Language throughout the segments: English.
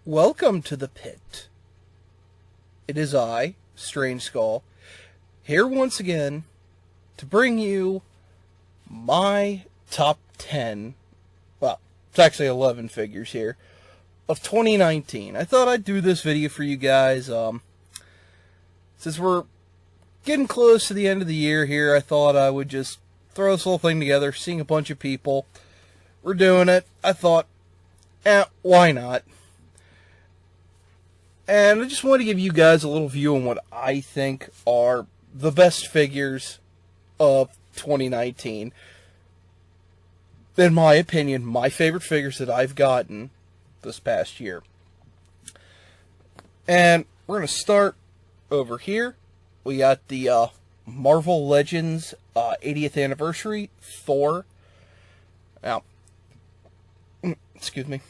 Welcome to the Pit. It is I, Strange Skull, here once again to bring you my top 10, well, it's actually 11 figures here, of 2019. I thought I'd do this video for you guys, since we're getting close to the end of the year here. I thought I would just throw this whole thing together, seeing a bunch of people were doing it. I thought, why not? And I just want to give you guys a little view on what I think are the best figures of 2019. In my opinion, my favorite figures that I've gotten this past year. And we're going to start over here. We got the Marvel Legends 80th anniversary Thor. Now, excuse me.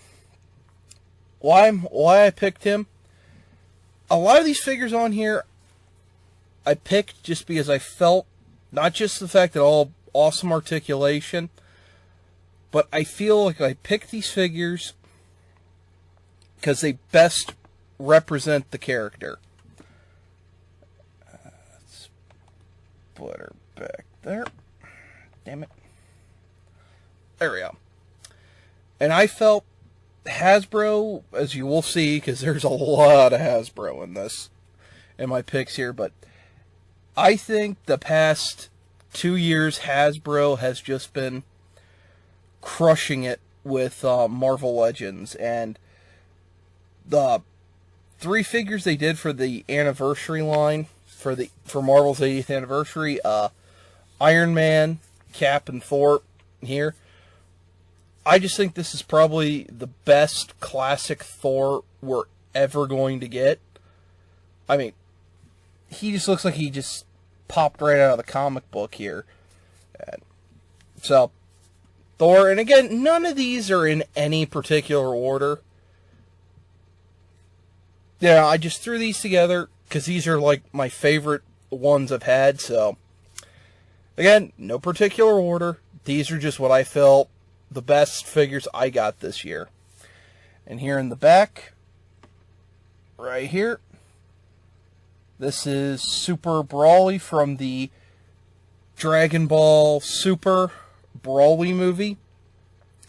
Why I picked him? A lot of these figures on here, I picked just because I felt, not just the fact that all awesome articulation, but I feel like I picked these figures because they best represent the character. Let's put her back there. Damn it. There we go. And I felt Hasbro, as you will see, because there's a lot of Hasbro in my picks here, but I think the past 2 years Hasbro has just been crushing it with Marvel Legends, and the 3 figures they did for the anniversary line for Marvel's 80th anniversary, Iron Man, Cap, and Thor here. I just think this is probably the best classic Thor we're ever going to get. I mean, he just looks like he just popped right out of the comic book here. And so, Thor, and again, none of these are in any particular order. Yeah, I just threw these together because these are like my favorite ones I've had. So, again, no particular order. These are just what I felt the best figures I got this year. And here in the back, right here, this is Super Brawly from the Dragon Ball Super Brawly movie.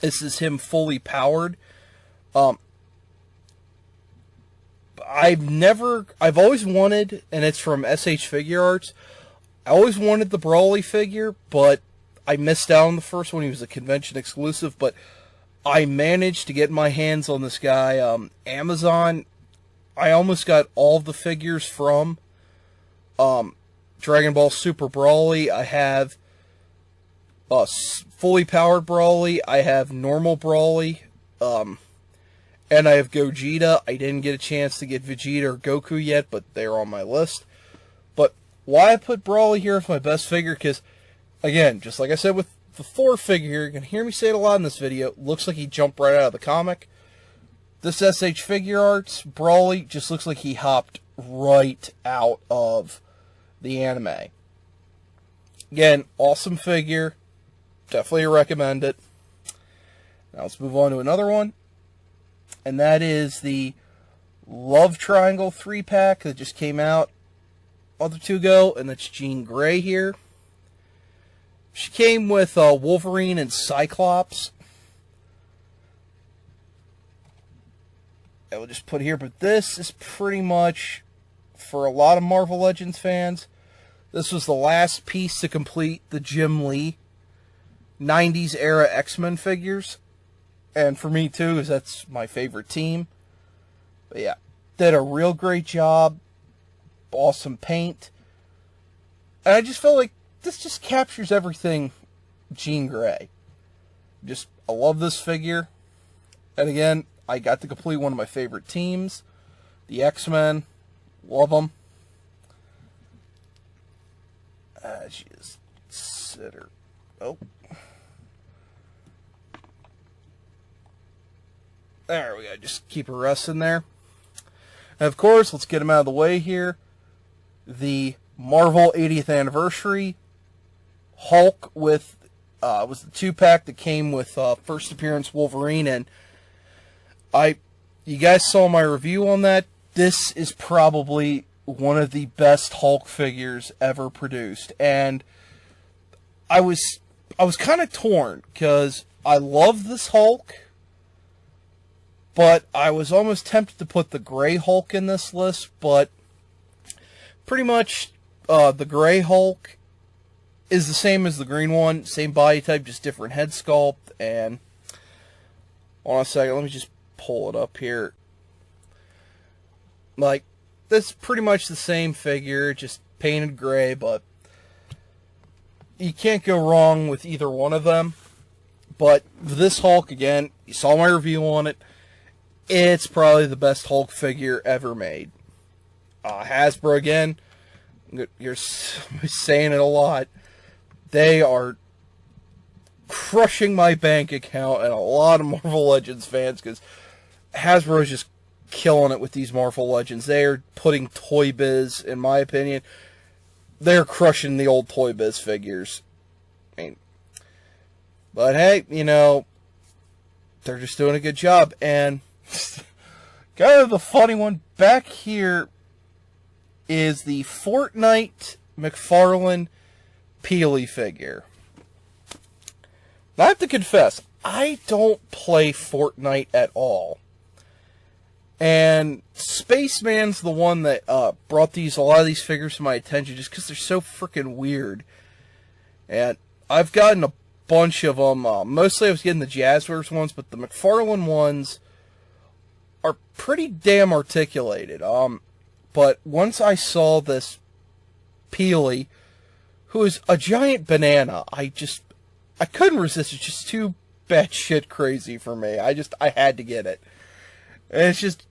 This is him fully powered. I've always wanted, and it's from SH Figure Arts, I always wanted the Brawly figure, but I missed out on the first one. He was a convention exclusive, but I managed to get my hands on this guy. Amazon, I almost got all of the figures from Dragon Ball Super Brawly. I have fully powered Brawly. I have normal Brawly. And I have Gogeta. I didn't get a chance to get Vegeta or Goku yet, but they're on my list. But why I put Brawly here as my best figure, because again, just like I said with the Thor figure, you're going to hear me say it a lot in this video, looks like he jumped right out of the comic. This SH Figure Arts Brawly just looks like he hopped right out of the anime. Again, awesome figure. Definitely recommend it. Now let's move on to another one. And that is the Love Triangle 3-pack that just came out a month or two ago. And that's Jean Grey here. She came with Wolverine and Cyclops. I will just put here, but this is pretty much, for a lot of Marvel Legends fans, this was the last piece to complete the Jim Lee 90s era X-Men figures. And for me too, because that's my favorite team. But yeah, did a real great job. Awesome paint. And I just felt like this just captures everything Jean Grey. I love this figure. And again, I got to complete one of my favorite teams, the X-Men. Love them. She is sitter. Oh. There we go. Just keep her resting there. And of course, let's get them out of the way here. The Marvel 80th anniversary Hulk with was the 2-pack that came with first appearance Wolverine, and I you guys saw my review on that. This is probably one of the best Hulk figures ever produced. And I was kind of torn, because I love this Hulk, but I was almost tempted to put the gray Hulk in this list, but pretty much the gray Hulk is the same as the green one, same body type, just different head sculpt. And hold on a second, let me just pull it up here. Like, this is pretty much the same figure, just painted gray, but you can't go wrong with either one of them. But this Hulk, again, you saw my review on it. It's probably the best Hulk figure ever made. Hasbro, again, you're saying it a lot. They are crushing my bank account and a lot of Marvel Legends fans, because Hasbro is just killing it with these Marvel Legends. They are putting Toy Biz, in my opinion, they're crushing the old Toy Biz figures. I mean, but hey, you know, they're just doing a good job. And kind of the funny one back here is the Fortnite McFarlane Peely figure. Now, I have to confess, I don't play Fortnite at all. And Spaceman's the one that brought a lot of these figures to my attention, just because they're so freaking weird. And I've gotten a bunch of them. Mostly I was getting the Jazzwares ones, but the McFarlane ones are pretty damn articulated. But once I saw this Peely, who is a giant banana, I couldn't resist. It's just too batshit crazy for me. I had to get it. And it's just,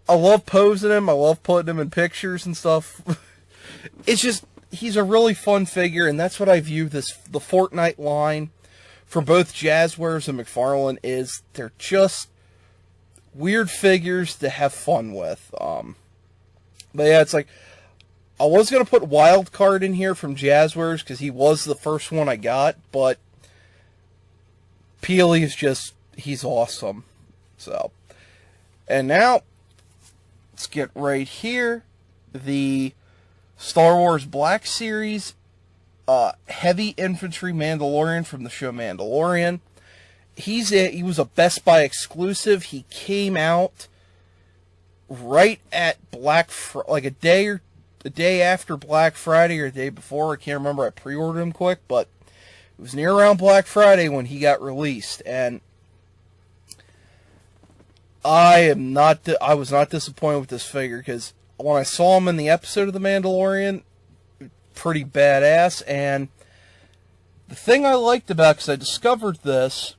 I love posing him. I love putting him in pictures and stuff. It's just, he's a really fun figure, and that's what I view the Fortnite line from both Jazzwares and McFarlane is. They're just weird figures to have fun with. But yeah, it's like, I was going to put Wildcard in here from Jazzwares, because he was the first one I got, but Peely is just, he's awesome. So, and now, let's get right here. The Star Wars Black Series Heavy Infantry Mandalorian from the show Mandalorian. He was a Best Buy exclusive. He came out right at like a day after Black Friday or a day before. I can't remember. I pre-ordered him quick, but it was near around Black Friday when he got released, and I was not disappointed with this figure, because when I saw him in the episode of The Mandalorian, pretty badass. And the thing I liked about, because I discovered this,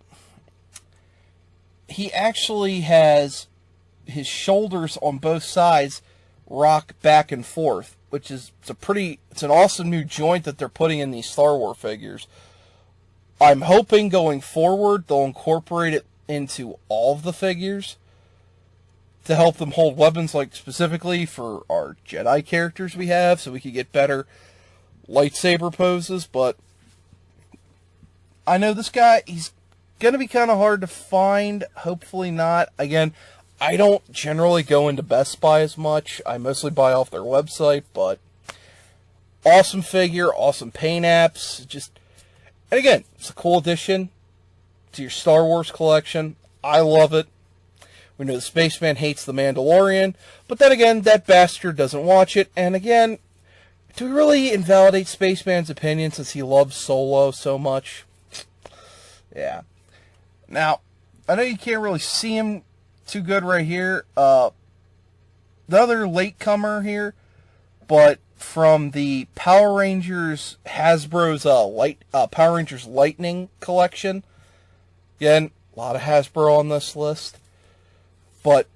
he actually has his shoulders on both sides rock back and forth, which is it's an awesome new joint that they're putting in these Star Wars figures. I'm hoping going forward they'll incorporate it into all of the figures to help them hold weapons, like specifically for our Jedi characters we have, so we could get better lightsaber poses. But I know this guy, he's going to be kind of hard to find. Hopefully not. Again, I don't generally go into Best Buy as much. I mostly buy off their website, but awesome figure, awesome paint apps. And again, it's a cool addition to your Star Wars collection. I love it. We know the Spaceman hates The Mandalorian, but then again, that bastard doesn't watch it. And again, do we really invalidate Spaceman's opinion since he loves Solo so much? Yeah. Now, I know you can't really see him too good right here. The other latecomer here, but from the Power Rangers Hasbro's Power Rangers Lightning collection. Again, a lot of Hasbro on this list. But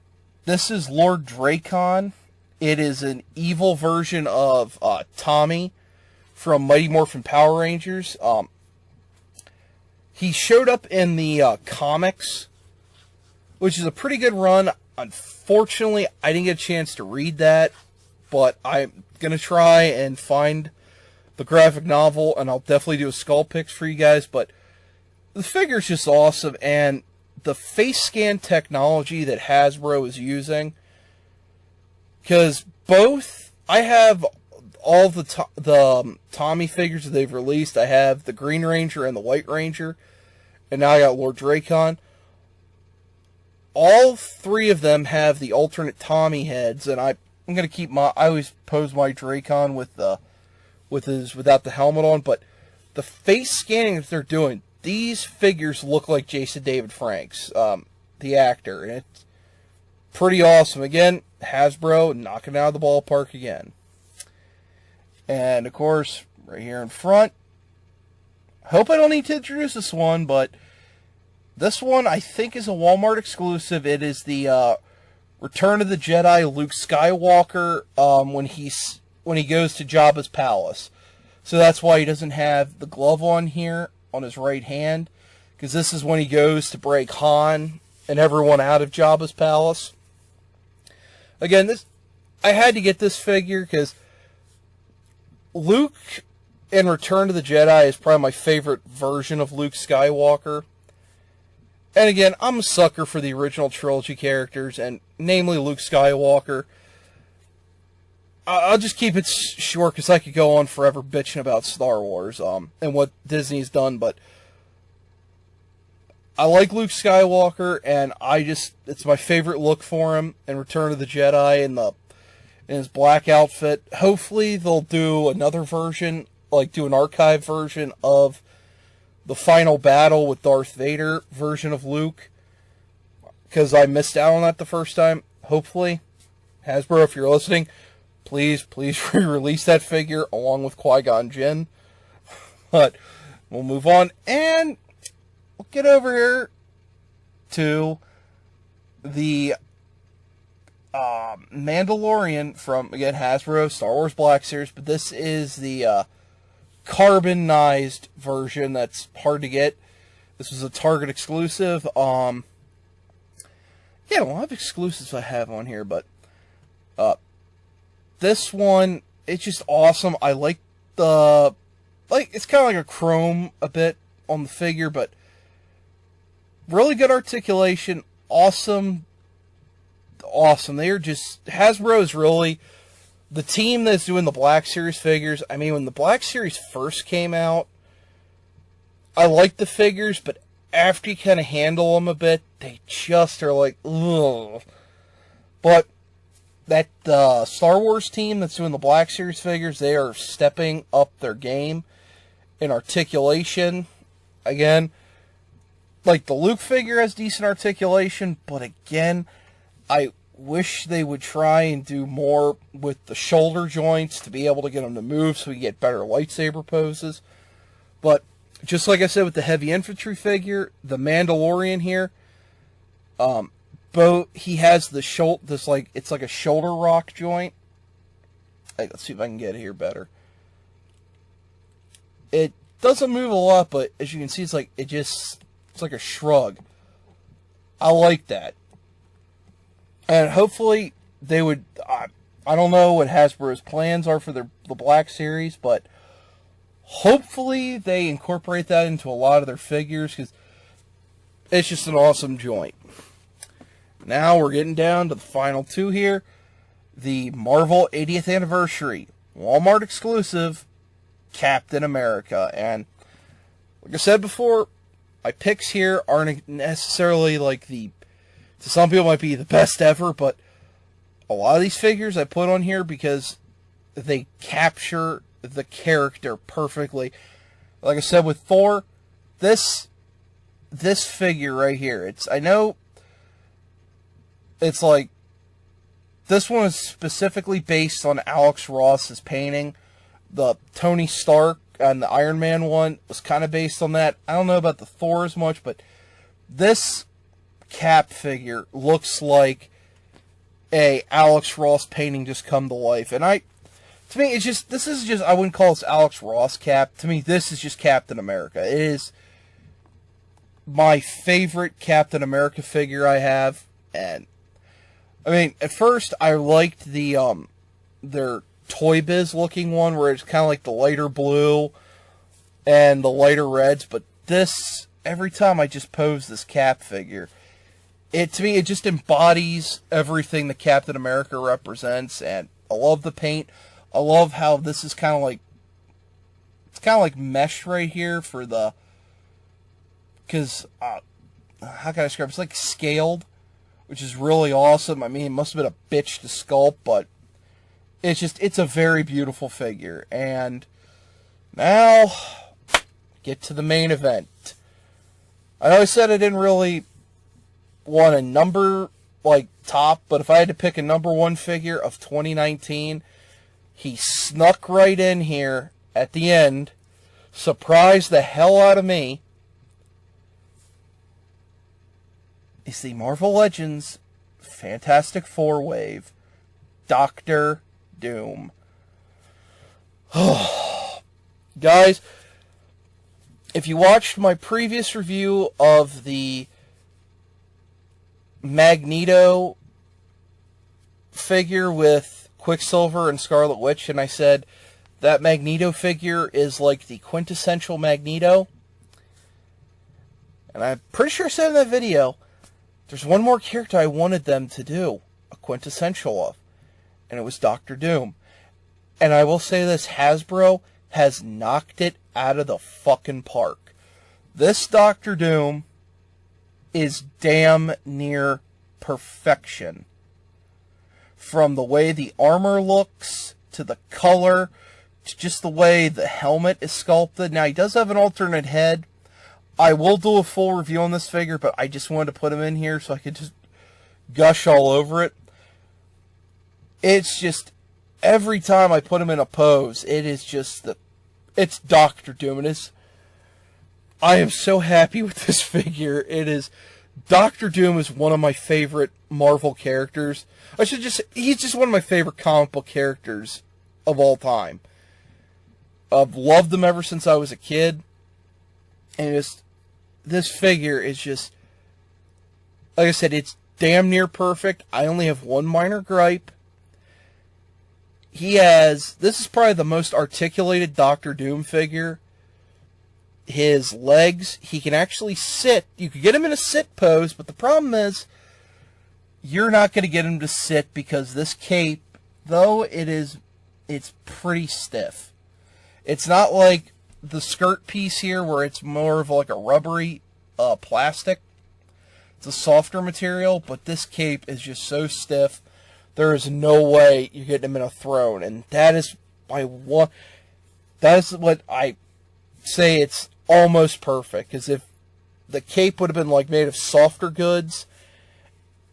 this is Lord Dracon. It is an evil version of Tommy from Mighty Morphin Power Rangers. He showed up in the comics, which is a pretty good run. Unfortunately, I didn't get a chance to read that, but I'm going to try and find the graphic novel, and I'll definitely do a skull picks for you guys. But the figure's just awesome, and the face scan technology that Hasbro is using, because I have all the Tommy figures that they've released. I have the Green Ranger and the White Ranger, and now I got Lord Dracon. All three of them have the alternate Tommy heads, and I'm gonna keep I always pose my Dracon without the helmet on, but the face scanning that they're doing, these figures look like Jason David Franks, the actor, and it's pretty awesome. Again, Hasbro knocking it out of the ballpark again. And, of course, right here in front, hope I don't need to introduce this one, but this one I think is a Walmart exclusive. It is the Return of the Jedi Luke Skywalker when he goes to Jabba's palace. So that's why he doesn't have the glove on here on his right hand, because this is when he goes to break Han and everyone out of Jabba's palace. Again, I had to get this figure because Luke in Return of the Jedi is probably my favorite version of Luke Skywalker. And again, I'm a sucker for the original trilogy characters, and namely Luke Skywalker. I'll just keep it short because I could go on forever bitching about Star Wars and what Disney's done, but I like Luke Skywalker, and it's my favorite look for him in Return of the Jedi in his black outfit. Hopefully they'll do another version, like do an archive version of the final battle with Darth Vader version of Luke, because I missed out on that the first time. Hopefully, Hasbro, if you're listening, please re-release that figure along with Qui-Gon Jinn. But we'll move on, and we'll get over here to the Mandalorian from, again, Hasbro, Star Wars Black Series, but this is the carbonized version that's hard to get. This was a Target exclusive. Yeah, well, I have exclusives I have on here, but this one, it's just awesome. I like it's kind of like a chrome a bit on the figure, but really good articulation. Awesome. Hasbro is really the team that's doing the Black Series figures. I mean, when the Black Series first came out, I liked the figures, but after you kind of handle them a bit, they just are like, ugh. But that Star Wars team that's doing the Black Series figures, they are stepping up their game in articulation. Again, like the Luke figure has decent articulation, but again, I wish they would try and do more with the shoulder joints to be able to get them to move so we get better lightsaber poses. But just like I said with the heavy infantry figure, the Mandalorian here, he has the it's like a shoulder rock joint. Hey, let's see if I can get it here better. It doesn't move a lot, but as you can see, it's like a shrug. I like that. And hopefully they would, I don't know what Hasbro's plans are for the Black Series, but hopefully they incorporate that into a lot of their figures, because it's just an awesome joint. Now we're getting down to the final two here. The Marvel 80th Anniversary, Walmart exclusive, Captain America. And like I said before, my picks here aren't necessarily like to some people might be the best ever, but a lot of these figures I put on here because they capture the character perfectly. Like I said with Thor, this figure right here, I know it's like, this one is specifically based on Alex Ross's painting. The Tony Stark and the Iron Man one was kind of based on that. I don't know about the Thor as much, but this Cap figure looks like a Alex Ross painting just come to life. And to me, I wouldn't call this Alex Ross Cap. To me, this is just Captain America. It is my favorite Captain America figure I have. And I mean, at first I liked their Toy Biz looking one where it's kind of like the lighter blue and the lighter reds, but this, every time I just pose this Cap figure, to me, it just embodies everything that Captain America represents, and I love the paint. I love how this is kind of like, it's kind of like mesh right here for the, because, how can I describe it? It's like scaled, which is really awesome. I mean, it must have been a bitch to sculpt, but it's a very beautiful figure. And now, get to the main event. I know I said I didn't really want a number, like, top, but if I had to pick a number one figure of 2019, he snuck right in here at the end, surprised the hell out of me. It's the Marvel Legends Fantastic Four Wave, Doctor Doom. Guys, if you watched my previous review of the Magneto figure with Quicksilver and Scarlet Witch, and I said that Magneto figure is like the quintessential Magneto, and I'm pretty sure I said in that video, there's one more character I wanted them to do a quintessential of, and it was Doctor Doom. And I will say this, Hasbro has knocked it out of the fucking park. This Doctor Doom is damn near perfection. From the way the armor looks, to the color, to just the way the helmet is sculpted. Now, he does have an alternate head. I will do a full review on this figure, but I just wanted to put him in here so I could just gush all over it. It's just, every time I put him in a pose, it is just it's Doctor Doom. I am so happy with this figure. Doctor Doom is one of my favorite Marvel characters. He's just one of my favorite comic book characters of all time. I've loved them ever since I was a kid. And this figure is just, like I said, it's damn near perfect. I only have one minor gripe. This is probably the most articulated Doctor Doom figure. His legs, he can actually sit. You could get him in a sit pose, but the problem is, you're not going to get him to sit because this cape, though it's pretty stiff. It's not like the skirt piece here where it's more of like a rubbery plastic. It's a softer material, but this cape is just so stiff. There is no way you're getting him in a throne, and that is what I say it's almost perfect. Because if the cape would have been like made of softer goods,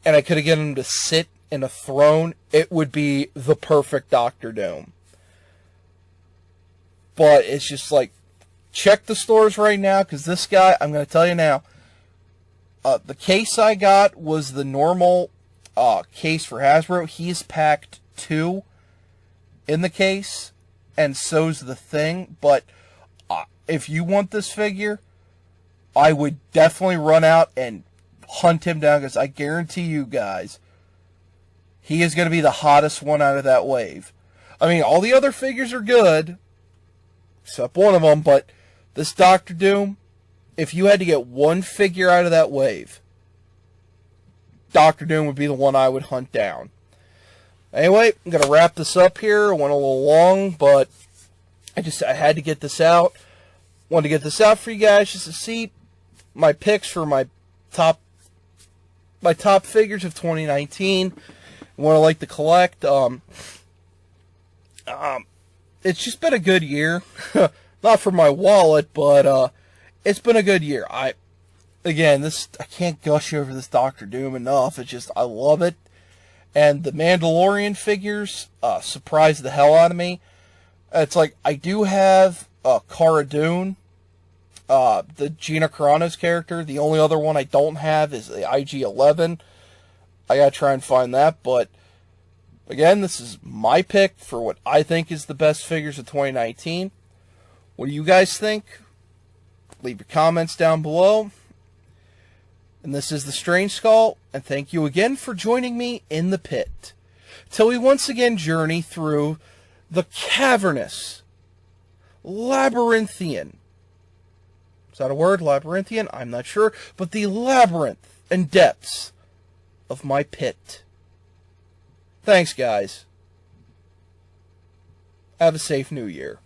and I could have gotten him to sit in a throne, it would be the perfect Doctor Doom. But it's just like, check the stores right now, because this guy, I'm going to tell you now, the case I got was the normal case for Hasbro. He's packed 2 in the case, and so's the thing. But if you want this figure, I would definitely run out and hunt him down, because I guarantee you guys, he is going to be the hottest one out of that wave. I mean, all the other figures are good, except one of them, but this Doctor Doom, if you had to get one figure out of that wave, Doctor Doom would be the one I would hunt down. Anyway, I'm going to wrap this up here. I went a little long, but I had to get this out. Wanted to get this out for you guys just to see my picks for my top figures of 2019. What I like to collect. It's just been a good year. Not for my wallet, but it's been a good year. I can't gush over this Doctor Doom enough. It's just, I love it. And the Mandalorian figures surprised the hell out of me. It's like, I do have Cara Dune, the Gina Carano's character. The only other one I don't have is the IG-11. I gotta try and find that, but again, this is my pick for what I think is the best figures of 2019. What do you guys think? Leave your comments down below. And this is the Strange Skull, and thank you again for joining me in the pit, till we once again journey through the cavernous, labyrinthian, Is that a word? Labyrinthian? I'm not sure. But the labyrinth and depths of my pit. Thanks, guys. Have a safe new year.